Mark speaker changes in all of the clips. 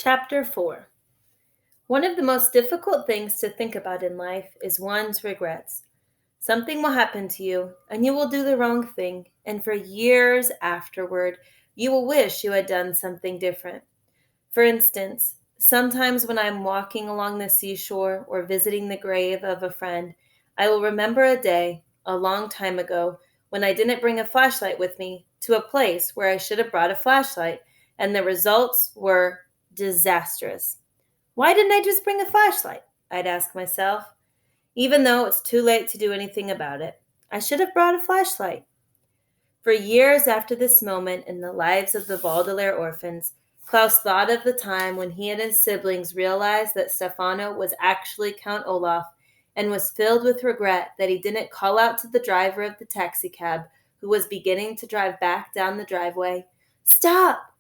Speaker 1: Chapter 4. One of the most difficult things to think about in life is one's regrets. Something will happen to you, and you will do the wrong thing, and for years afterward, you will wish you had done something different. For instance, sometimes when I'm walking along the seashore or visiting the grave of a friend, I will remember a day, a long time ago, when I didn't bring a flashlight with me to a place where I should have brought a flashlight, and the results were disastrous. Why didn't I just bring a flashlight? I'd ask myself. Even though it's too late to do anything about it, I should have brought a flashlight. For years after this moment in the lives of the Baudelaire orphans, Klaus thought of the time when he and his siblings realized that Stefano was actually Count Olaf and was filled with regret that he didn't call out to the driver of the taxicab who was beginning to drive back down the driveway, "Stop!"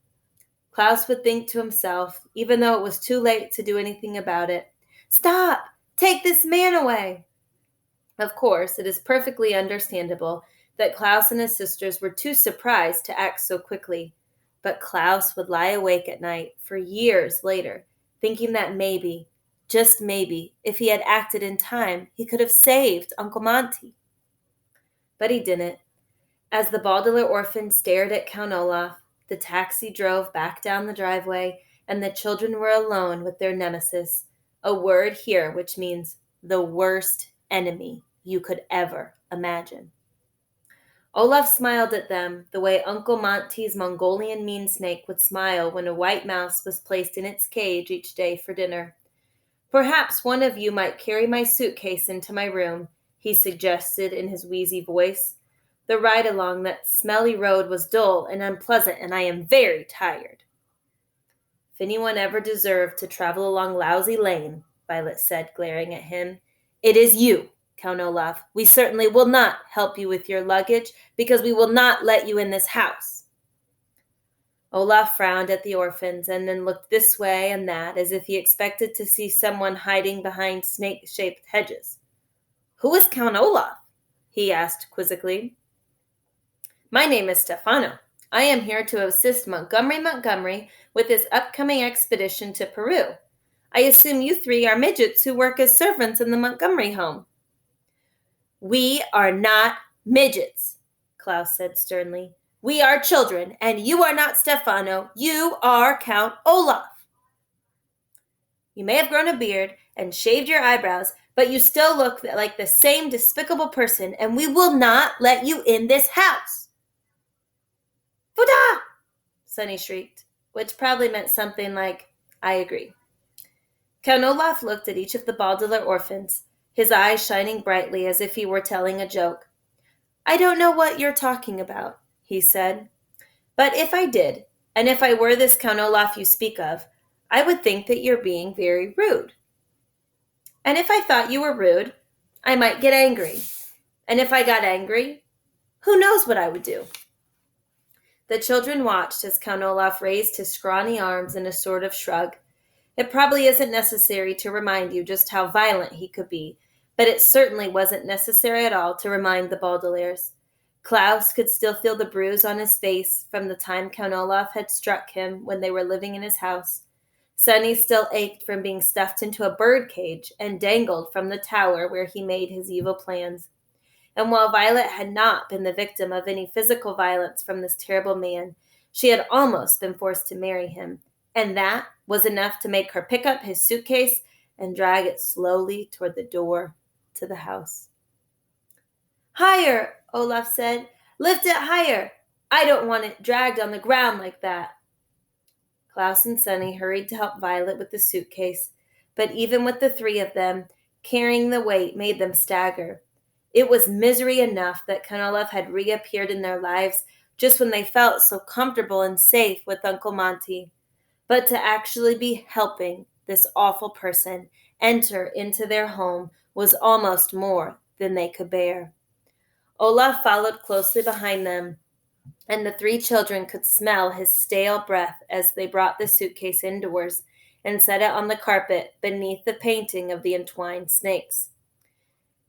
Speaker 1: Klaus would think to himself, even though it was too late to do anything about it, "Stop! Take this man away!" Of course, it is perfectly understandable that Klaus and his sisters were too surprised to act so quickly. But Klaus would lie awake at night for years later, thinking that maybe, just maybe, if he had acted in time, he could have saved Uncle Monty. But he didn't. As the Baudelaire orphans stared at Count Olaf, the taxi drove back down the driveway, and the children were alone with their nemesis, a word here which means the worst enemy you could ever imagine. Olaf smiled at them the way Uncle Monty's Mongolian mean snake would smile when a white mouse was placed in its cage each day for dinner. "Perhaps one of you might carry my suitcase into my room," he suggested in his wheezy voice. "The ride along that smelly road was dull and unpleasant, and I am very tired." "If anyone ever deserved to travel along Lousy Lane," Violet said, glaring at him, "it is you, Count Olaf. We certainly will not help you with your luggage, because we will not let you in this house." Olaf frowned at the orphans and then looked this way and that as if he expected to see someone hiding behind snake-shaped hedges. "Who is Count Olaf?" he asked quizzically. "My name is Stefano. I am here to assist Montgomery with his upcoming expedition to Peru. I assume you three are midgets who work as servants in the Montgomery home." "We are not midgets," Klaus said sternly. "We are children, and you are not Stefano. You are Count Olaf. You may have grown a beard and shaved your eyebrows, but you still look like the same despicable person, and we will not let you in this house." "Fuda!" Sunny shrieked, which probably meant something like, "I agree." Count Olaf looked at each of the Baudelaire orphans, his eyes shining brightly as if he were telling a joke. "I don't know what you're talking about," he said. "But if I did, and if I were this Count Olaf you speak of, I would think that you're being very rude. And if I thought you were rude, I might get angry. And if I got angry, who knows what I would do?" The children watched as Count Olaf raised his scrawny arms in a sort of shrug. It probably isn't necessary to remind you just how violent he could be, but it certainly wasn't necessary at all to remind the Baudelaires. Klaus could still feel the bruise on his face from the time Count Olaf had struck him when they were living in his house. Sunny still ached from being stuffed into a bird cage and dangled from the tower where he made his evil plans. And while Violet had not been the victim of any physical violence from this terrible man, she had almost been forced to marry him, and that was enough to make her pick up his suitcase and drag it slowly toward the door to the house. "Higher," Olaf said. "Lift it higher. I don't want it dragged on the ground like that." Klaus and Sunny hurried to help Violet with the suitcase, but even with the three of them, carrying the weight made them stagger. It was misery enough that Count Olaf had reappeared in their lives just when they felt so comfortable and safe with Uncle Monty. But to actually be helping this awful person enter into their home was almost more than they could bear. Olaf followed closely behind them, and the three children could smell his stale breath as they brought the suitcase indoors and set it on the carpet beneath the painting of the entwined snakes.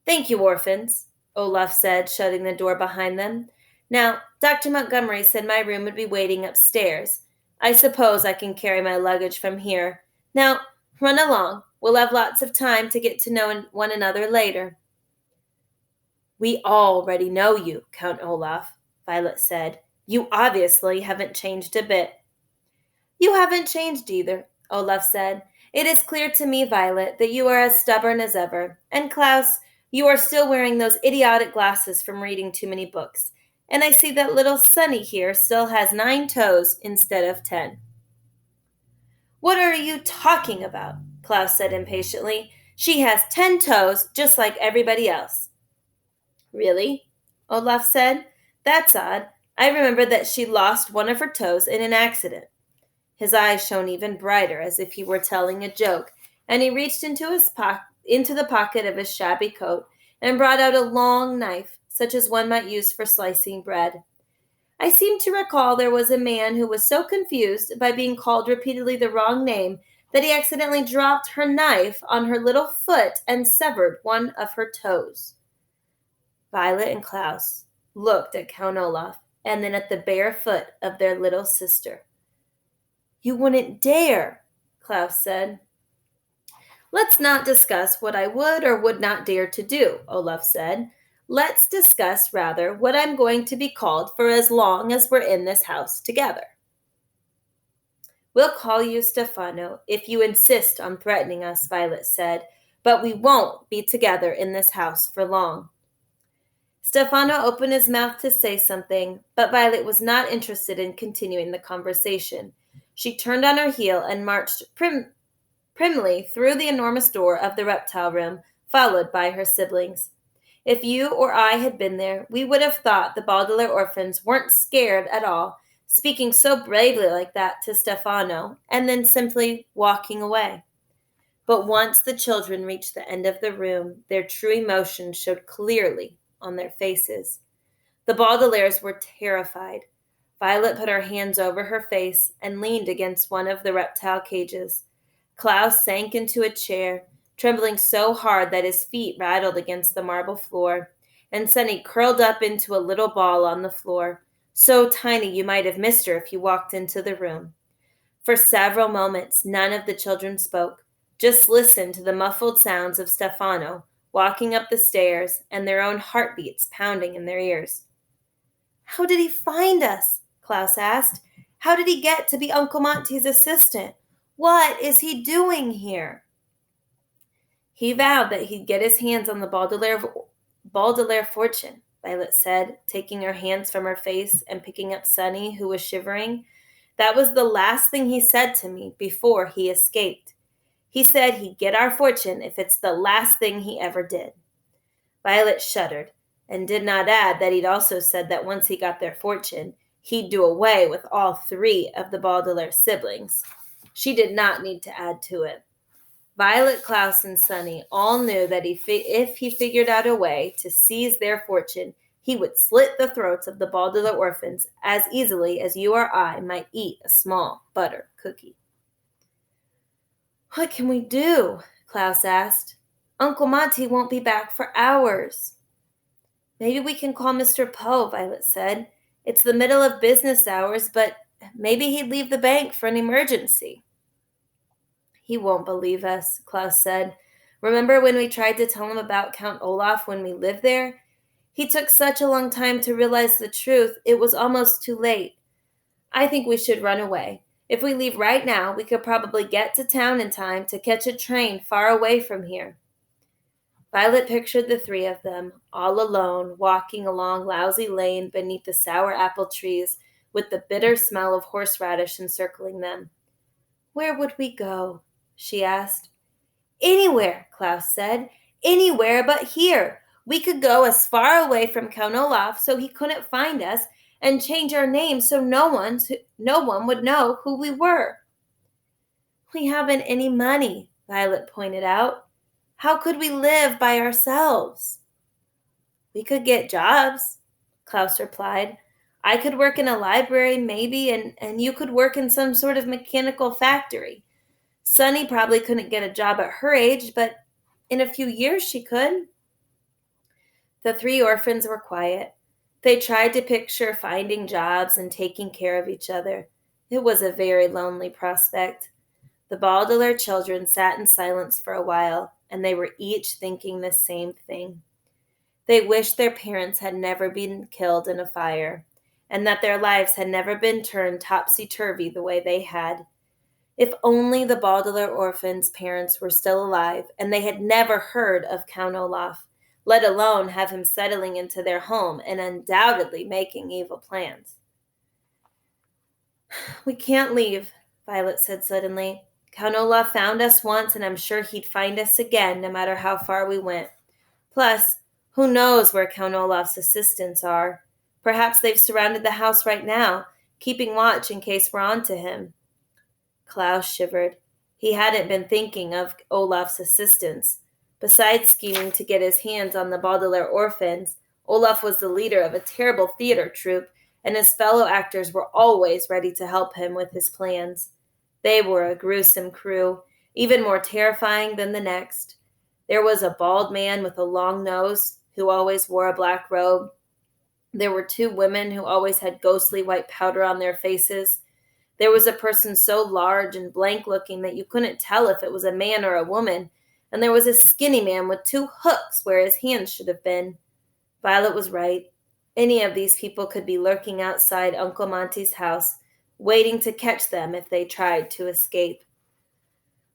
Speaker 1: "Thank you, orphans," Olaf said, shutting the door behind them. "Now, Dr. Montgomery said my room would be waiting upstairs. I suppose I can carry my luggage from here. Now, run along. We'll have lots of time to get to know one another later." "We already know you, Count Olaf," Violet said. "You obviously haven't changed a bit." "You haven't changed either," Olaf said. "It is clear to me, Violet, that you are as stubborn as ever. And Klaus, you are still wearing those idiotic glasses from reading too many books. And I see that little Sunny here still has 9 toes instead of 10. "What are you talking about?" Klaus said impatiently. "She has 10 toes, just like everybody else." "Really?" Olaf said. "That's odd. I remember that she lost one of her toes in an accident." His eyes shone even brighter, as if he were telling a joke, and he reached into the pocket of his shabby coat and brought out a long knife, such as one might use for slicing bread. "I seem to recall there was a man who was so confused by being called repeatedly the wrong name that he accidentally dropped her knife on her little foot and severed one of her toes." Violet and Klaus looked at Count Olaf and then at the bare foot of their little sister. "You wouldn't dare," Klaus said. "Let's not discuss what I would or would not dare to do," Olaf said. "Let's discuss, rather, what I'm going to be called for as long as we're in this house together." "We'll call you Stefano if you insist on threatening us," Violet said, "but we won't be together in this house for long." Stefano opened his mouth to say something, but Violet was not interested in continuing the conversation. She turned on her heel and marched primly through the enormous door of the reptile room, followed by her siblings. If you or I had been there, we would have thought the Baudelaire orphans weren't scared at all, speaking so bravely like that to Stefano, and then simply walking away. But once the children reached the end of the room, their true emotion showed clearly on their faces. The Baudelaires were terrified. Violet put her hands over her face and leaned against one of the reptile cages. Klaus sank into a chair, trembling so hard that his feet rattled against the marble floor, and Sunny curled up into a little ball on the floor, so tiny you might have missed her if you walked into the room. For several moments, none of the children spoke, just listened to the muffled sounds of Stefano walking up the stairs and their own heartbeats pounding in their ears. "How did he find us?" Klaus asked. "How did he get to be Uncle Monty's assistant? What is he doing here?" "He vowed that he'd get his hands on the Baudelaire fortune," Violet said, taking her hands from her face and picking up Sunny, who was shivering. "That was the last thing he said to me before he escaped. He said he'd get our fortune if it's the last thing he ever did." Violet shuddered and did not add that he'd also said that once he got their fortune, he'd do away with all 3 of the Baudelaire siblings. She did not need to add to it. Violet, Klaus, and Sunny all knew that if he figured out a way to seize their fortune, he would slit the throats of the Baudelaire orphans as easily as you or I might eat a small butter cookie. "What can we do?" Klaus asked. "Uncle Monty won't be back for hours." "Maybe we can call Mr. Poe," Violet said. "It's the middle of business hours, but maybe he'd leave the bank for an emergency." "He won't believe us," Klaus said. "Remember when we tried to tell him about Count Olaf when we lived there? He took such a long time to realize the truth, it was almost too late. I think we should run away. If we leave right now, we could probably get to town in time to catch a train far away from here." Violet pictured the 3 of them, all alone, walking along Lousy Lane beneath the sour apple trees, with the bitter smell of horseradish encircling them. "Where would we go?" she asked. "Anywhere," Klaus said. "Anywhere but here. We could go as far away from Count Olaf so he couldn't find us, and change our names so no one would know who we were." "We haven't any money," Violet pointed out. "How could we live by ourselves?" "We could get jobs," Klaus replied. "I could work in a library, maybe, and you could work in some sort of mechanical factory. Sunny probably couldn't get a job at her age, but in a few years she could." The 3 orphans were quiet. They tried to picture finding jobs and taking care of each other. It was a very lonely prospect. The Baudelaire children sat in silence for a while, and they were each thinking the same thing. They wished their parents had never been killed in a fire, and that their lives had never been turned topsy-turvy the way they had. If only the Baudelaire orphans' parents were still alive, and they had never heard of Count Olaf, let alone have him settling into their home and undoubtedly making evil plans. "We can't leave," Violet said suddenly. "Count Olaf found us once, and I'm sure he'd find us again, no matter how far we went. Plus, who knows where Count Olaf's assistants are? Perhaps they've surrounded the house right now, keeping watch in case we're on to him." Klaus shivered. He hadn't been thinking of Olaf's assistants. Besides scheming to get his hands on the Baudelaire orphans, Olaf was the leader of a terrible theater troupe, and his fellow actors were always ready to help him with his plans. They were a gruesome crew, even more terrifying than the next. There was a bald man with a long nose who always wore a black robe. There were two women who always had ghostly white powder on their faces. There was a person so large and blank-looking that you couldn't tell if it was a man or a woman, and there was a skinny man with two hooks where his hands should have been. Violet was right. Any of these people could be lurking outside Uncle Monty's house, waiting to catch them if they tried to escape.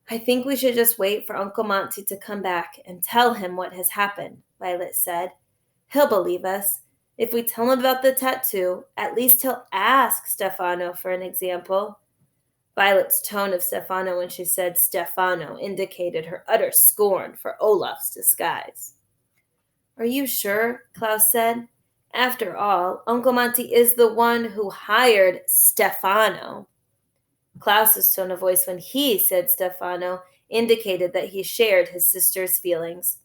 Speaker 1: "I think we should just wait for Uncle Monty to come back and tell him what has happened," Violet said. "He'll believe us. If we tell him about the tattoo, at least he'll ask Stefano for an example." Violet's tone of Stefano when she said Stefano indicated her utter scorn for Olaf's disguise. "Are you sure?" Klaus said. "After all, Uncle Monty is the one who hired Stefano." Klaus's tone of voice when he said Stefano indicated that he shared his sister's feelings.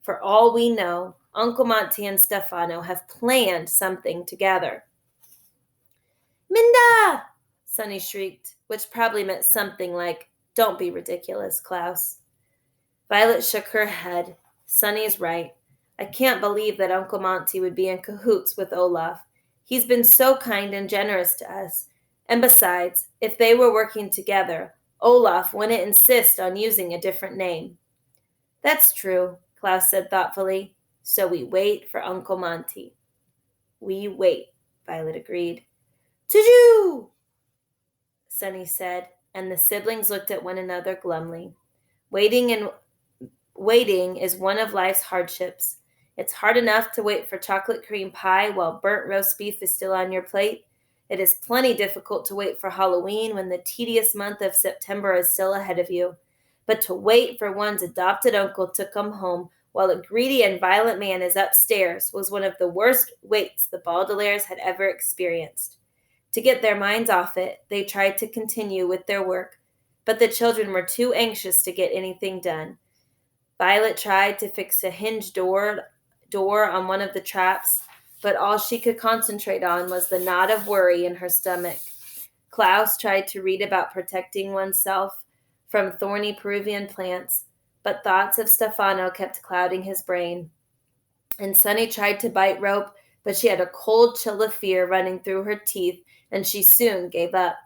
Speaker 1: "For all we know, Uncle Monty and Stefano have planned something together." "Minda!" Sunny shrieked, which probably meant something like, "Don't be ridiculous, Klaus." Violet shook her head. "Sunny's right. I can't believe that Uncle Monty would be in cahoots with Olaf. He's been so kind and generous to us. And besides, if they were working together, Olaf wouldn't insist on using a different name." "That's true," Klaus said thoughtfully. "So we wait for Uncle Monty." "We wait," Violet agreed. "Tuju!" Sunny said, and the siblings looked at one another glumly. Waiting is one of life's hardships. It's hard enough to wait for chocolate cream pie while burnt roast beef is still on your plate. It is plenty difficult to wait for Halloween when the tedious month of September is still ahead of you. But to wait for one's adopted uncle to come home while a greedy and violent man is upstairs was one of the worst waits the Baudelaires had ever experienced. To get their minds off it, they tried to continue with their work, but the children were too anxious to get anything done. Violet tried to fix a hinged door on one of the traps, but all she could concentrate on was the knot of worry in her stomach. Klaus tried to read about protecting oneself from thorny Peruvian plants, but thoughts of Stefano kept clouding his brain. And Sunny tried to bite rope, but she had a cold chill of fear running through her teeth, and she soon gave up.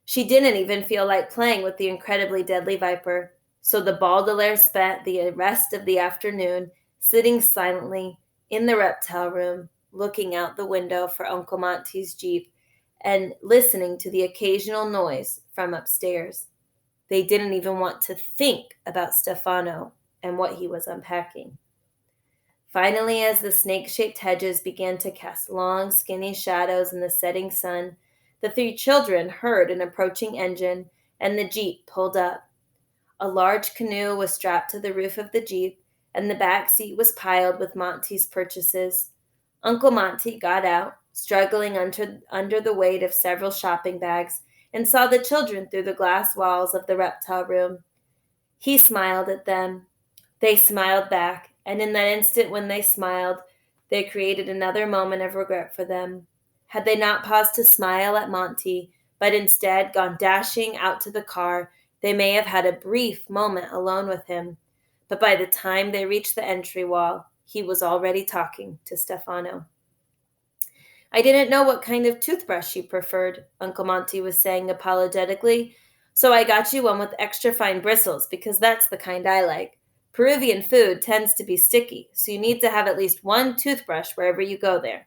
Speaker 1: She didn't even feel like playing with the incredibly deadly viper, so the Baudelaire spent the rest of the afternoon sitting silently in the reptile room, looking out the window for Uncle Monty's Jeep and listening to the occasional noise from upstairs. They didn't even want to think about Stefano and what he was unpacking. Finally, as the snake-shaped hedges began to cast long, skinny shadows in the setting sun, the three children heard an approaching engine, and the Jeep pulled up. A large canoe was strapped to the roof of the Jeep, and the back seat was piled with Monty's purchases. Uncle Monty got out, struggling under the weight of several shopping bags, and saw the children through the glass walls of the reptile room. He smiled at them. They smiled back, and in that instant when they smiled, they created another moment of regret for them. Had they not paused to smile at Monty, but instead gone dashing out to the car, they may have had a brief moment alone with him. But by the time they reached the entry wall, he was already talking to Stefano. I didn't know what kind of toothbrush you preferred, Uncle Monty was saying apologetically, so I got you one with extra fine bristles because that's the kind I like. Peruvian food tends to be sticky, so you need to have at least one toothbrush wherever you go there.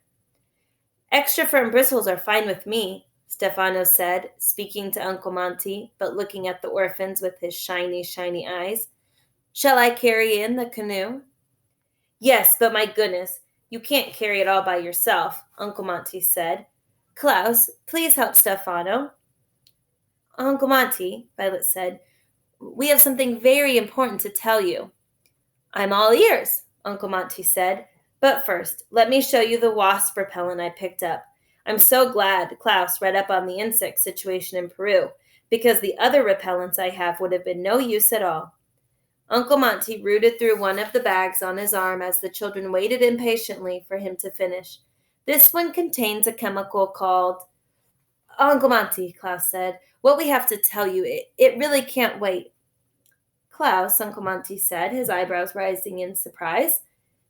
Speaker 1: Extra firm bristles are fine with me, Stefano said, speaking to Uncle Monty, but looking at the orphans with his shiny, shiny eyes. Shall I carry in the canoe? Yes, but my goodness, you can't carry it all by yourself, Uncle Monty said. Klaus, please help Stefano. Uncle Monty, Violet said, we have something very important to tell you. I'm all ears, Uncle Monty said. But first, let me show you the wasp repellent I picked up. I'm so glad Klaus read up on the insect situation in Peru, because the other repellents I have would have been no use at all. Uncle Monty rooted through one of the bags on his arm as the children waited impatiently for him to finish. This one contains a chemical called... Uncle Monty, Klaus said, what we have to tell you, it really can't wait. Klaus, Uncle Monty said, his eyebrows rising in surprise.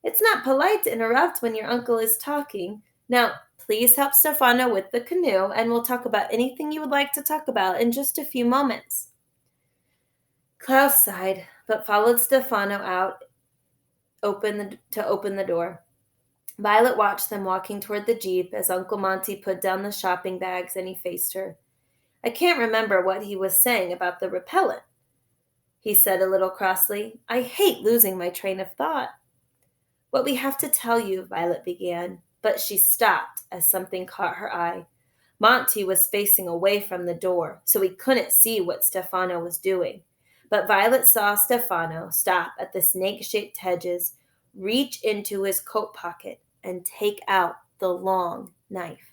Speaker 1: It's not polite to interrupt when your uncle is talking. Now, please help Stefano with the canoe, and we'll talk about anything you would like to talk about in just a few moments. Klaus sighed, but followed Stefano out to open the door. Violet watched them walking toward the jeep as Uncle Monty put down the shopping bags and he faced her. I can't remember what he was saying about the repellent, he said a little crossly. I hate losing my train of thought. What we have to tell you, Violet began, but she stopped as something caught her eye. Monty was facing away from the door, so he couldn't see what Stefano was doing. But Violet saw Stefano stop at the snake-shaped hedges, reach into his coat pocket, and take out the long knife.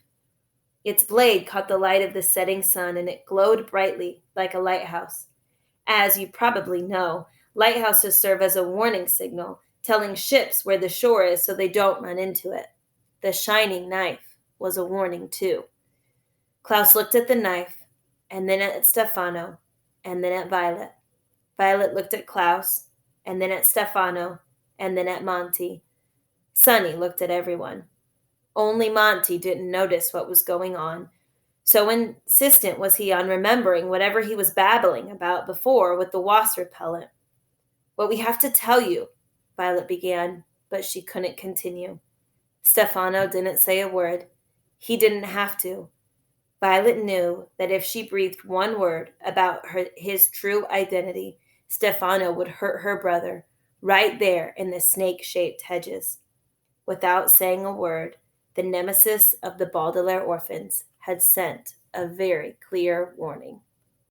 Speaker 1: Its blade caught the light of the setting sun, and it glowed brightly like a lighthouse. As you probably know, lighthouses serve as a warning signal, telling ships where the shore is so they don't run into it. The shining knife was a warning, too. Klaus looked at the knife, and then at Stefano, and then at Violet. Violet looked at Klaus, and then at Stefano, and then at Monty. Sonny looked at everyone. Only Monty didn't notice what was going on. So insistent was he on remembering whatever he was babbling about before with the wasp repellent. What we have to tell you, Violet began, but she couldn't continue. Stefano didn't say a word. He didn't have to. Violet knew that if she breathed one word about his true identity, Stefano would hurt her brother right there in the snake-shaped hedges. Without saying a word, the nemesis of the Baudelaire orphans had sent a very clear warning.